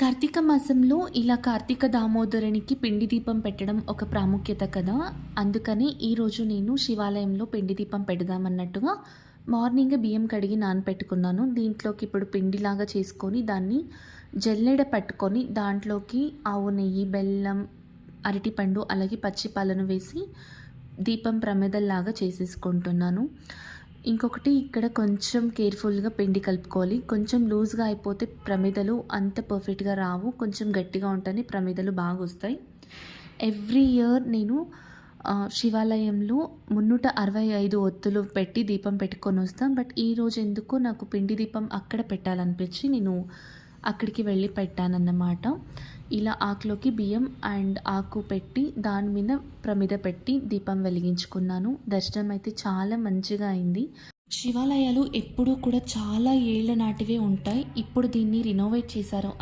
కార్తీక మాసంలో ఇలా కార్తీక దామోదరునికి పిండి దీపం పెట్టడం ఒక ప్రాముఖ్యత కదా. అందుకని ఈరోజు నేను శివాలయంలో పిండి దీపం పెడదామన్నట్టుగా మార్నింగ్ బియ్యం కడిగి నానపెట్టుకున్నాను. దీంట్లోకి ఇప్పుడు పిండిలాగా చేసుకొని దాన్ని జల్లెడ పట్టుకొని దాంట్లోకి ఆవు నెయ్యి, బెల్లం, అరటిపండు అలాగే పచ్చి పాలను వేసి దీపం ప్రమిదల్లాగా చేసేసుకుంటున్నాను. ఇంకొకటి ఇక్కడ కొంచెం కేర్ఫుల్గా పిండి కలుపుకోవాలి. కొంచెం లూజ్గా అయిపోతే ప్రమిదలు అంత పర్ఫెక్ట్గా రావు. కొంచెం గట్టిగా ఉంటేనే ప్రమిదలు బాగా వస్తాయి. ఎవ్రీ ఇయర్ నేను శివాలయంలో 365 ఒత్తులు పెట్టి దీపం పెట్టుకొని వస్తాను. బట్ ఈరోజు ఎందుకో నాకు పిండి దీపం అక్కడ పెట్టాలనిపించి నేను అక్కడికి వెళ్ళి పెట్టానన్నమాట. ఇలా ఆకులోకి బియ్యం అండ్ ఆకు పెట్టి దాని మీద ప్రమిద పెట్టి దీపం వెలిగించుకున్నాను. దర్శనం అయితే చాలా మంచిగా అయింది. శివాలయాలు ఎప్పుడూ కూడా చాలా ఏళ్ల నాటివే ఉంటాయి. ఇప్పుడు దీన్ని రినోవేట్ చేశారు.